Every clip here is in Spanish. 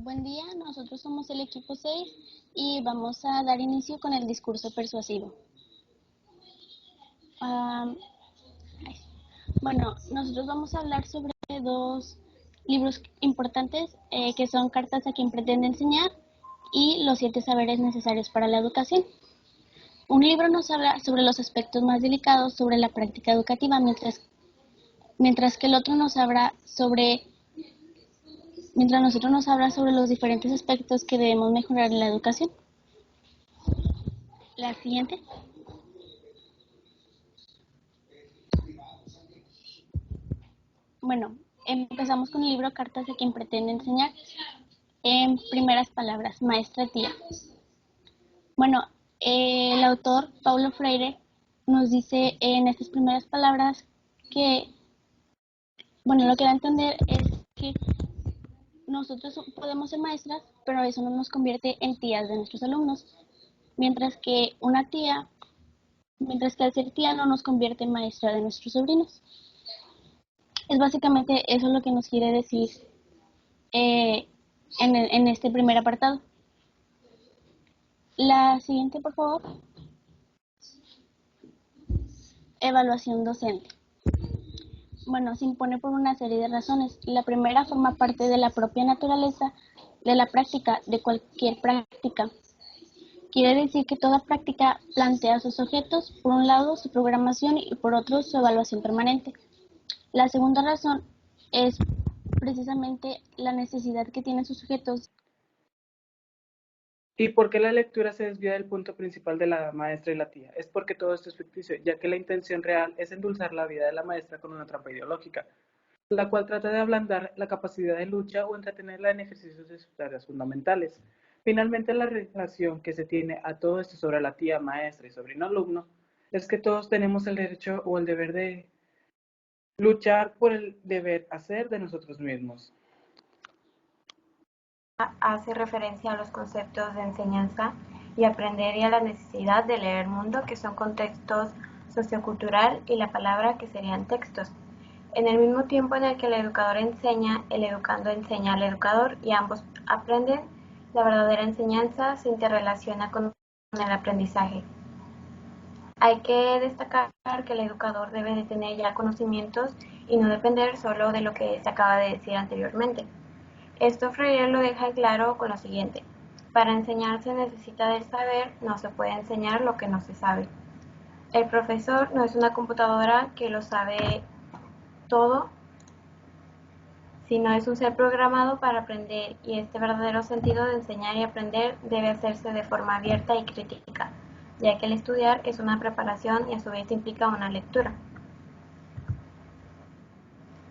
Buen día, nosotros somos el equipo 6 y vamos a dar inicio con el discurso persuasivo. Bueno, nosotros vamos a hablar sobre dos libros importantes que son Cartas a quien pretende enseñar y Los 7 saberes necesarios para la educación. Un libro nos habla sobre los aspectos más delicados sobre la práctica educativa, mientras que el otro nos habla sobre los diferentes aspectos que debemos mejorar en la educación. La siguiente. Bueno, empezamos con el libro Cartas a quien pretende enseñar. En primeras palabras, maestra tía. Bueno, el autor Paulo Freire nos dice en estas primeras palabras que, lo que da a entender es que nosotros podemos ser maestras, pero eso no nos convierte en tías de nuestros alumnos, mientras que al ser tía no nos convierte en maestra de nuestros sobrinos. Es básicamente eso lo que nos quiere decir en este primer apartado. La siguiente, por favor. Evaluación docente. Bueno, se impone por una serie de razones. La primera forma parte de la propia naturaleza de la práctica, de cualquier práctica. Quiere decir que toda práctica plantea sus objetos, por un lado su programación y por otro su evaluación permanente. La segunda razón es precisamente la necesidad que tienen sus sujetos. ¿Y por qué la lectura se desvía del punto principal de la maestra y la tía? Es porque todo esto es ficticio, ya que la intención real es endulzar la vida de la maestra con una trampa ideológica, la cual trata de ablandar la capacidad de lucha o entretenerla en ejercicios de sus tareas fundamentales. Finalmente, la relación que se tiene a todo esto sobre la tía, maestra y sobrino alumno es que todos tenemos el derecho o el deber de luchar por el deber hacer de nosotros mismos. Hace referencia a los conceptos de enseñanza y aprender y a la necesidad de leer el mundo, que son contextos sociocultural, y la palabra, que serían textos. En el mismo tiempo en el que el educador enseña, el educando enseña al educador y ambos aprenden. La verdadera enseñanza se interrelaciona con el aprendizaje. Hay que destacar que el educador debe de tener ya conocimientos y no depender solo de lo que se acaba de decir anteriormente. Esto Freire lo deja claro con lo siguiente: para enseñar se necesita del saber, no se puede enseñar lo que no se sabe. El profesor no es una computadora que lo sabe todo, sino es un ser programado para aprender, y este verdadero sentido de enseñar y aprender debe hacerse de forma abierta y crítica, ya que el estudiar es una preparación y a su vez implica una lectura.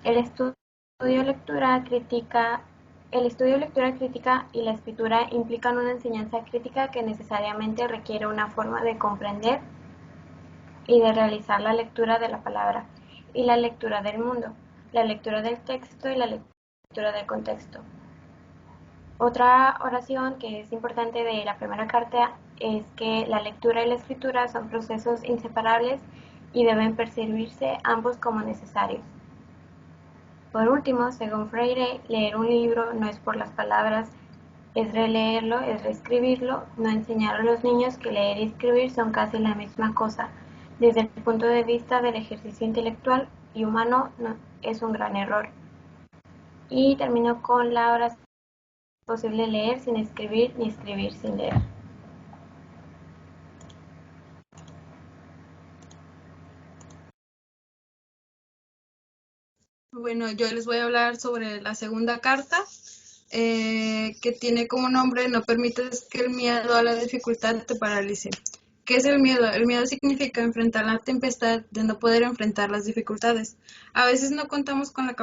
El estudio de lectura crítica y la escritura implican una enseñanza crítica que necesariamente requiere una forma de comprender y de realizar la lectura de la palabra y la lectura del mundo, la lectura del texto y la lectura del contexto. Otra oración que es importante de la primera carta es que la lectura y la escritura son procesos inseparables y deben percibirse ambos como necesarios. Por último, según Freire, leer un libro no es por las palabras, es releerlo, es reescribirlo. No enseñar a los niños que leer y escribir son casi la misma cosa. Desde el punto de vista del ejercicio intelectual y humano, no, es un gran error. Y termino con la oración: es posible leer sin escribir ni escribir sin leer. Bueno, yo les voy a hablar sobre la segunda carta, que tiene como nombre: no permites que el miedo a la dificultad te paralice. ¿Qué es el miedo? El miedo significa enfrentar la tempestad de no poder enfrentar las dificultades. A veces no contamos con la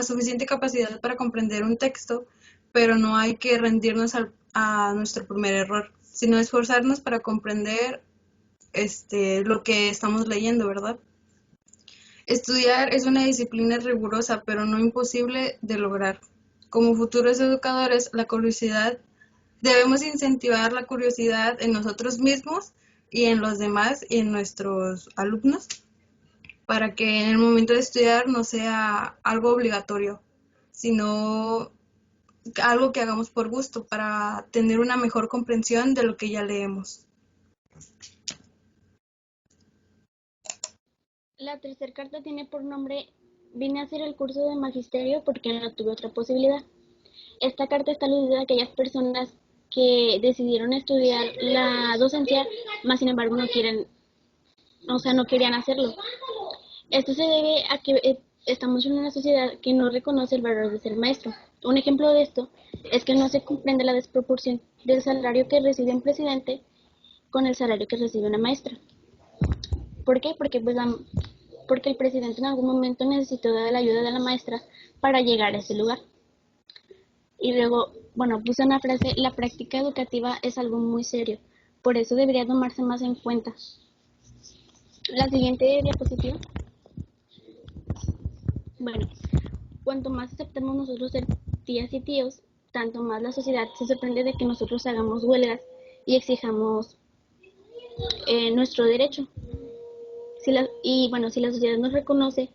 suficiente capacidad para comprender un texto, pero no hay que rendirnos a nuestro primer error, sino esforzarnos para comprender lo que estamos leyendo, ¿verdad? Estudiar es una disciplina rigurosa, pero no imposible de lograr. Como futuros educadores, debemos incentivar la curiosidad en nosotros mismos y en los demás y en nuestros alumnos, para que en el momento de estudiar no sea algo obligatorio, sino algo que hagamos por gusto para tener una mejor comprensión de lo que ya leemos. La tercera carta tiene por nombre Vine a hacer el curso de magisterio porque no tuve otra posibilidad. Esta carta está aludida a aquellas personas que decidieron estudiar la docencia, mas sin embargo no querían hacerlo. Esto se debe a que estamos en una sociedad que no reconoce el valor de ser maestro. Un ejemplo de esto es que no se comprende la desproporción del salario que recibe un presidente con el salario que recibe una maestra. ¿Por qué? Porque el presidente en algún momento necesitó de la ayuda de la maestra para llegar a ese lugar. Y luego, puse una frase, la práctica educativa es algo muy serio, por eso debería tomarse más en cuenta. La siguiente diapositiva. Cuanto más aceptamos nosotros ser tías y tíos, tanto más la sociedad se sorprende de que nosotros hagamos huelgas y exijamos nuestro derecho. Si la sociedad nos reconoce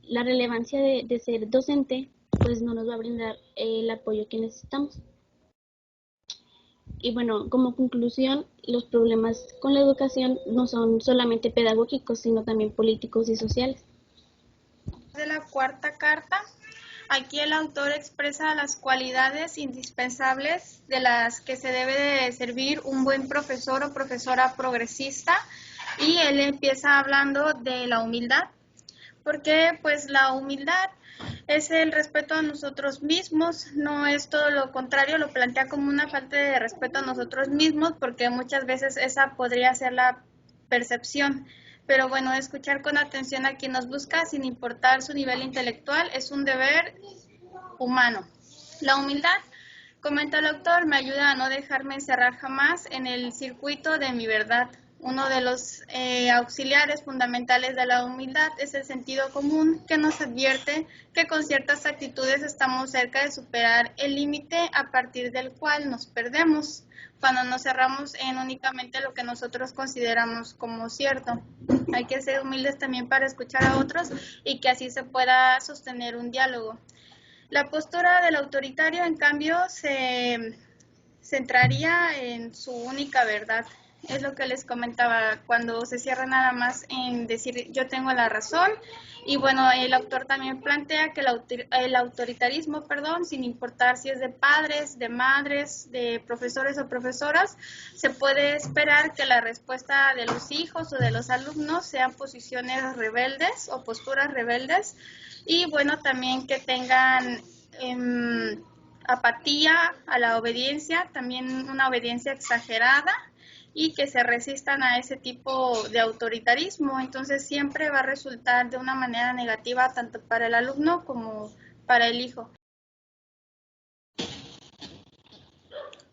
la relevancia de ser docente, pues no nos va a brindar el apoyo que necesitamos. Y como conclusión, los problemas con la educación no son solamente pedagógicos, sino también políticos y sociales. De la cuarta carta, aquí el autor expresa las cualidades indispensables de las que se debe de servir un buen profesor o profesora progresista, y él empieza hablando de la humildad, porque pues la humildad es el respeto a nosotros mismos, no es todo lo contrario, lo plantea como una falta de respeto a nosotros mismos, porque muchas veces esa podría ser la percepción. Pero bueno, escuchar con atención a quien nos busca sin importar su nivel intelectual es un deber humano. La humildad, comenta el autor, me ayuda a no dejarme encerrar jamás en el circuito de mi verdad. Uno de los auxiliares fundamentales de la humildad es el sentido común, que nos advierte que con ciertas actitudes estamos cerca de superar el límite a partir del cual nos perdemos, cuando nos cerramos en únicamente lo que nosotros consideramos como cierto. Hay que ser humildes también para escuchar a otros y que así se pueda sostener un diálogo. La postura del autoritario, en cambio, se centraría en su única verdad. Es lo que les comentaba, cuando se cierra nada más en decir yo tengo la razón. Y bueno, el autor también plantea que el autoritarismo, sin importar si es de padres, de madres, de profesores o profesoras, se puede esperar que la respuesta de los hijos o de los alumnos sean posiciones rebeldes o posturas rebeldes, y bueno, también que tengan apatía a la obediencia, también una obediencia exagerada, y que se resistan a ese tipo de autoritarismo. Entonces siempre va a resultar de una manera negativa tanto para el alumno como para el hijo.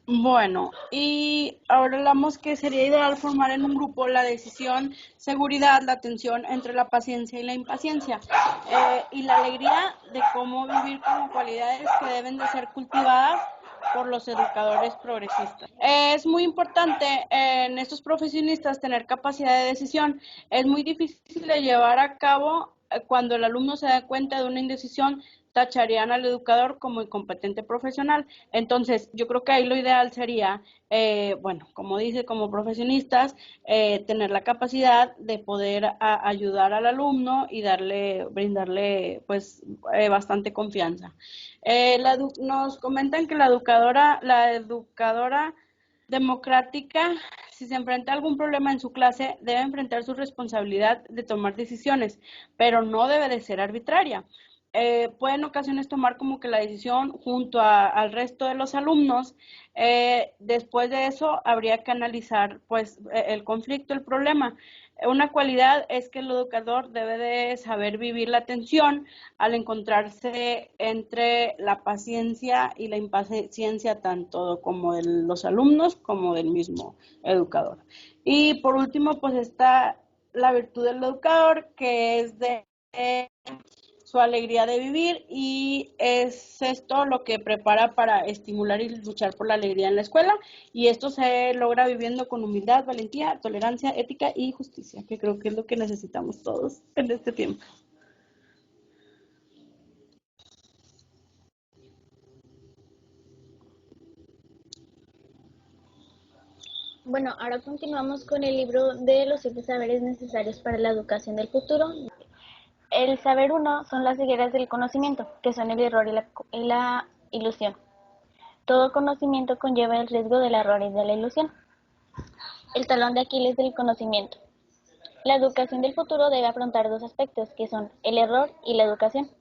Bueno, y ahora hablamos que sería ideal formar en un grupo la decisión, seguridad, la tensión entre la paciencia y la impaciencia, y la alegría de cómo vivir como cualidades que deben de ser cultivadas por los educadores progresistas. Es muy importante en estos profesionistas tener capacidad de decisión. Es muy difícil de llevar a cabo cuando el alumno se da cuenta de una indecisión, tacharían al educador como incompetente profesional. Entonces, yo creo que ahí lo ideal sería, como dice, como profesionistas, tener la capacidad de poder ayudar al alumno y brindarle, bastante confianza. Nos comentan que la educadora democrática, si se enfrenta a algún problema en su clase, debe enfrentar su responsabilidad de tomar decisiones, pero no debe de ser arbitraria. Puede en ocasiones tomar como que la decisión junto al resto de los alumnos. Después de eso habría que analizar el conflicto, el problema. Una cualidad es que el educador debe de saber vivir la tensión al encontrarse entre la paciencia y la impaciencia tanto como de los alumnos como del mismo educador. Y por último, pues está la virtud del educador, que es de su alegría de vivir, y es esto lo que prepara para estimular y luchar por la alegría en la escuela, y esto se logra viviendo con humildad, valentía, tolerancia, ética y justicia, que creo que es lo que necesitamos todos en este tiempo. Bueno, ahora continuamos con el libro de los 7 saberes necesarios para la educación del futuro. El saber 1 son las cegueras del conocimiento, que son el error y la ilusión. Todo conocimiento conlleva el riesgo del error y de la ilusión. El talón de Aquiles del conocimiento. La educación del futuro debe afrontar 2 aspectos, que son el error y la educación.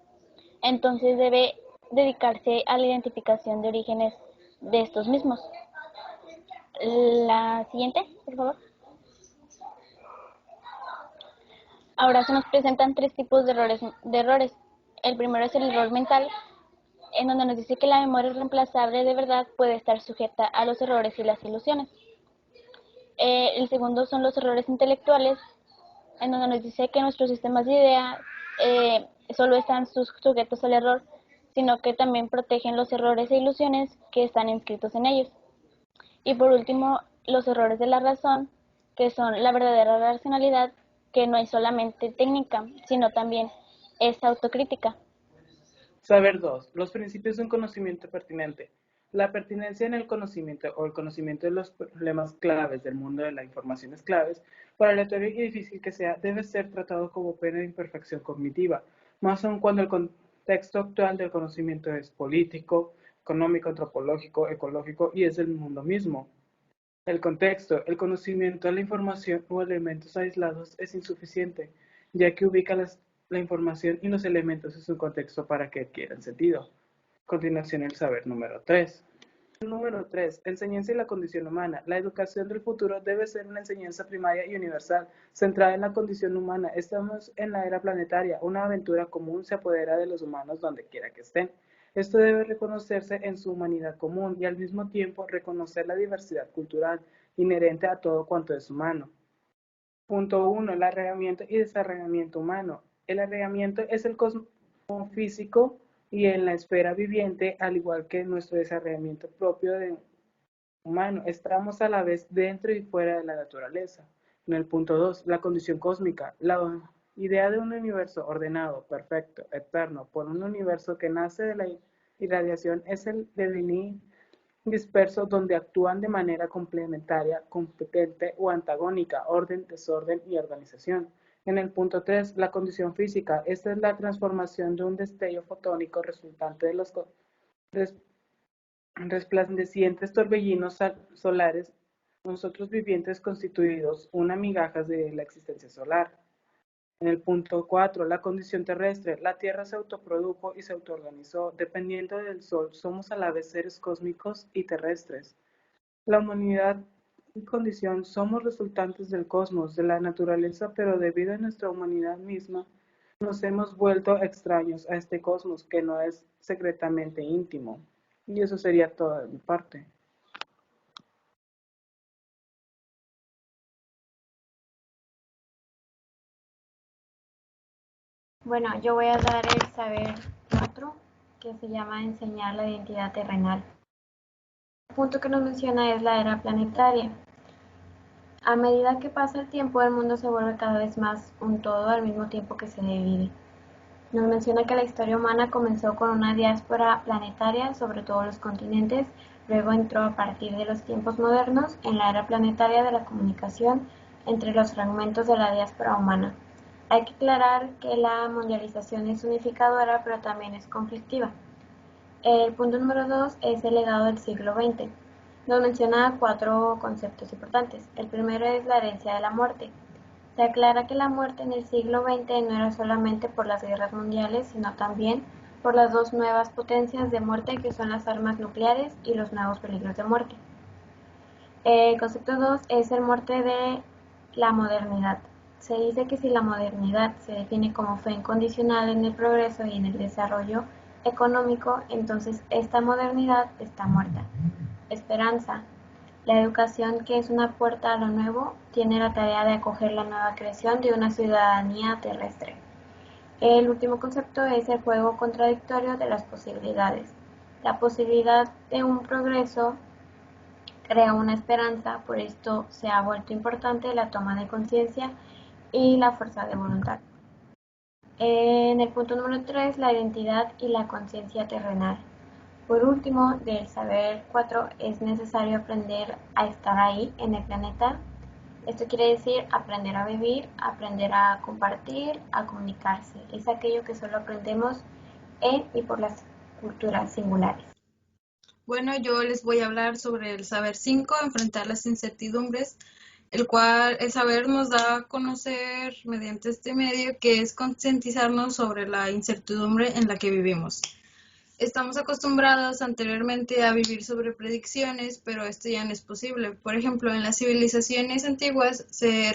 Entonces debe dedicarse a la identificación de orígenes de estos mismos. La siguiente, por favor. Ahora se nos presentan 3 tipos de errores. El primero es el error mental, en donde nos dice que la memoria reemplazable de verdad puede estar sujeta a los errores y las ilusiones. El segundo son los errores intelectuales, en donde nos dice que nuestros sistemas de ideas solo están sujetos al error, sino que también protegen los errores e ilusiones que están inscritos en ellos. Y por último, los errores de la razón, que son la verdadera racionalidad, que no es solamente técnica, sino también es autocrítica. Saber 2. Los principios de un conocimiento pertinente. La pertinencia en el conocimiento o el conocimiento de los problemas claves del mundo de las informaciones claves, por aleatorio y difícil que sea, debe ser tratado como pena de imperfección cognitiva, más aún cuando el contexto actual del conocimiento es político, económico, antropológico, ecológico y es el mundo mismo. El contexto, el conocimiento de la información o elementos aislados es insuficiente, ya que ubica la información y los elementos en su contexto para que adquieran sentido. A continuación, el saber número 3. Número 3. Enseñanza y la condición humana. La educación del futuro debe ser una enseñanza primaria y universal, centrada en la condición humana. Estamos en la era planetaria. Una aventura común se apodera de los humanos donde quiera que estén. Esto debe reconocerse en su humanidad común y al mismo tiempo reconocer la diversidad cultural inherente a todo cuanto es humano. Punto 1. El arraigamiento y desarraigamiento humano. El arraigamiento es el cosmos físico y en la esfera viviente, al igual que nuestro desarraigamiento propio de humano. Estamos a la vez dentro y fuera de la naturaleza. En el punto 2, la condición cósmica. La idea de un universo ordenado, perfecto, eterno, por un universo que nace de la irradiación es el devenir disperso donde actúan de manera complementaria, competente o antagónica, orden, desorden y organización. En el punto 3, la condición física. Esta es la transformación de un destello fotónico resultante de los resplandecientes torbellinos solares, nosotros vivientes constituidos una migajas de la existencia solar. En el punto 4, la condición terrestre. La Tierra se autoprodujo y se autoorganizó. Dependiendo del Sol, somos a la vez seres cósmicos y terrestres. La humanidad y condición somos resultantes del cosmos, de la naturaleza, pero debido a nuestra humanidad misma, nos hemos vuelto extraños a este cosmos que no es secretamente íntimo. Y eso sería todo de mi parte. Bueno, yo voy a dar el saber 4, que se llama enseñar la identidad terrenal. El punto que nos menciona es la era planetaria. A medida que pasa el tiempo, el mundo se vuelve cada vez más un todo al mismo tiempo que se divide. Nos menciona que la historia humana comenzó con una diáspora planetaria sobre todos los continentes, luego entró a partir de los tiempos modernos en la era planetaria de la comunicación entre los fragmentos de la diáspora humana. Hay que aclarar que la mundialización es unificadora, pero también es conflictiva. El punto número 2 es el legado del siglo XX. Nos menciona 4 conceptos importantes. El primero es la herencia de la muerte. Se aclara que la muerte en el siglo XX no era solamente por las guerras mundiales, sino también por las 2 nuevas potencias de muerte que son las armas nucleares y los nuevos peligros de muerte. El concepto 2 es el muerte de la modernidad. Se dice que si la modernidad se define como fe incondicional en el progreso y en el desarrollo económico, entonces esta modernidad está muerta. Esperanza. La educación, que es una puerta a lo nuevo, tiene la tarea de acoger la nueva creación de una ciudadanía terrestre. El último concepto es el juego contradictorio de las posibilidades. La posibilidad de un progreso crea una esperanza, por esto se ha vuelto importante la toma de conciencia y la fuerza de voluntad. En el punto número 3, la identidad y la conciencia terrenal. Por último, del saber 4 es necesario aprender a estar ahí en el planeta. Esto quiere decir aprender a vivir, aprender a compartir, a comunicarse. Es aquello que solo aprendemos en y por las culturas singulares. Bueno, yo les voy a hablar sobre el saber 5, enfrentar las incertidumbres, el cual el saber nos da a conocer mediante este medio que es concientizarnos sobre la incertidumbre en la que vivimos. Estamos acostumbrados anteriormente a vivir sobre predicciones, pero esto ya no es posible. Por ejemplo, en las civilizaciones antiguas se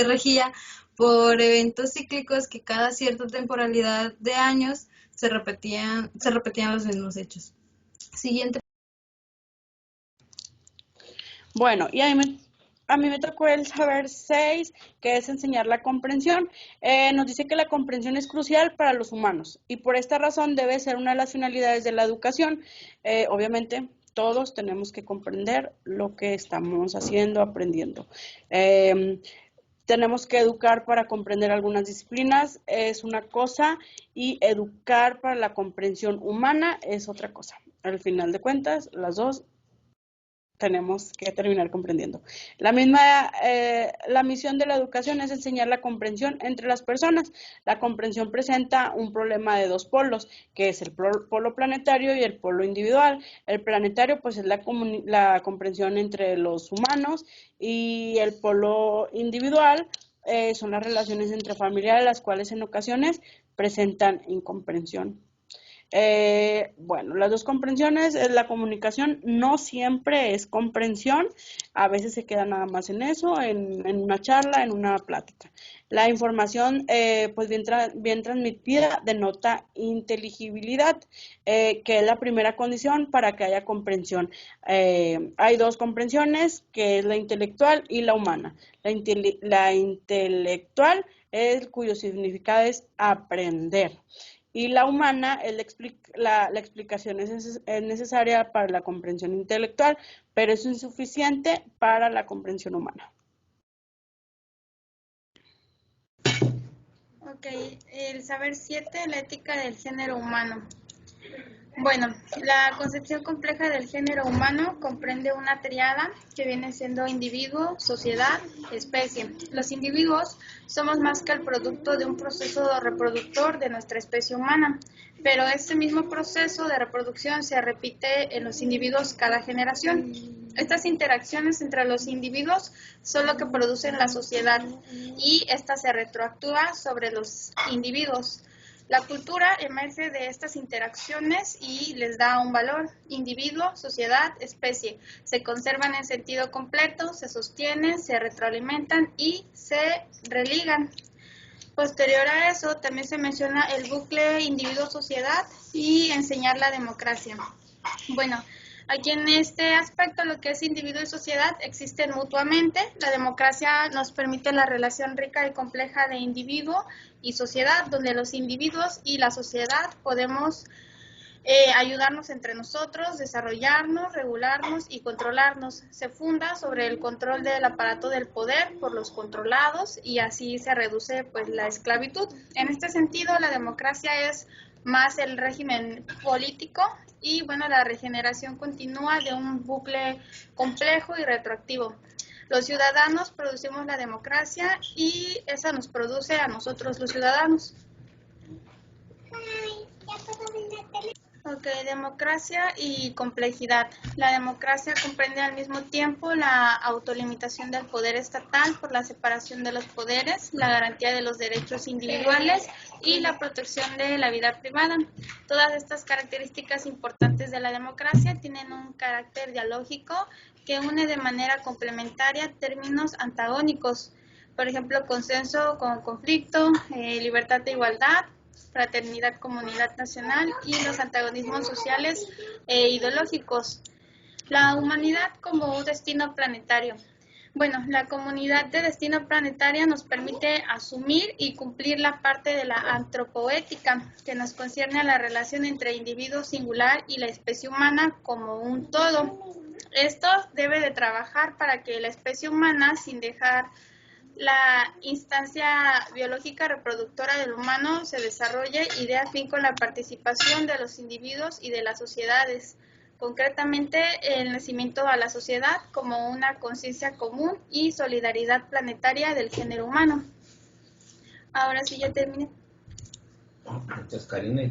regía por eventos cíclicos que cada cierta temporalidad de años se repetían los mismos hechos. Siguiente. Bueno, y a mí me tocó el saber 6, que es enseñar la comprensión. Nos dice que la comprensión es crucial para los humanos y por esta razón debe ser una de las finalidades de la educación. Obviamente, todos tenemos que comprender lo que estamos haciendo, aprendiendo. Tenemos que educar para comprender algunas disciplinas, es una cosa, y educar para la comprensión humana es otra cosa. Al final de cuentas, las dos tenemos que terminar comprendiendo. La misión de la educación es enseñar la comprensión entre las personas. La comprensión presenta un problema de dos polos, que es el polo planetario y el polo individual. El planetario, pues, es la comprensión entre los humanos, y el polo individual son las relaciones entre familiares, las cuales en ocasiones presentan incomprensión. Bueno, las dos comprensiones, la comunicación no siempre es comprensión, a veces se queda nada más en eso, en una charla, en una plática. La información, pues bien transmitida, denota inteligibilidad, que es la primera condición para que haya comprensión. Hay dos comprensiones, que es la intelectual y la humana. La intelectual es cuyo significado es aprender. Y la humana, la explicación es necesaria para la comprensión intelectual, pero es insuficiente para la comprensión humana. Ok, el saber 7, la ética del género humano. Bueno, la concepción compleja del género humano comprende una triada que viene siendo individuo, sociedad, especie. Los individuos somos más que el producto de un proceso reproductor de nuestra especie humana, pero este mismo proceso de reproducción se repite en los individuos cada generación. Estas interacciones entre los individuos son lo que producen la sociedad y esta se retroactúa sobre los individuos. La cultura emerge de estas interacciones y les da un valor: individuo, sociedad, especie. Se conservan en sentido completo, se sostienen, se retroalimentan y se religan. Posterior a eso, también se menciona el bucle individuo-sociedad y enseñar la democracia. Bueno, aquí en este aspecto, lo que es individuo y sociedad existen mutuamente. La democracia nos permite la relación rica y compleja de individuo y sociedad, donde los individuos y la sociedad podemos ayudarnos entre nosotros, desarrollarnos, regularnos y controlarnos. Se funda sobre el control del aparato del poder por los controlados y así se reduce, pues, la esclavitud. En este sentido, la democracia es más el régimen político y, bueno, la regeneración continua de un bucle complejo y retroactivo. Los ciudadanos producimos la democracia y esa nos produce a nosotros los ciudadanos. Ok, democracia y complejidad. La democracia comprende al mismo tiempo la autolimitación del poder estatal por la separación de los poderes, la garantía de los derechos individuales y la protección de la vida privada. Todas estas características importantes de la democracia tienen un carácter dialógico que une de manera complementaria términos antagónicos. Por ejemplo, consenso con conflicto, libertad e igualdad, fraternidad, comunidad nacional y los antagonismos sociales e ideológicos. La humanidad como un destino planetario. Bueno, la comunidad de destino planetaria nos permite asumir y cumplir la parte de la antropoética que nos concierne a la relación entre individuo singular y la especie humana como un todo. Esto debe de trabajar para que la especie humana, sin dejar la instancia biológica reproductora del humano se desarrolle y dé fin con la participación de los individuos y de las sociedades, concretamente el nacimiento a la sociedad como una conciencia común y solidaridad planetaria del género humano. Ahora sí ya terminé. Entonces, Karina,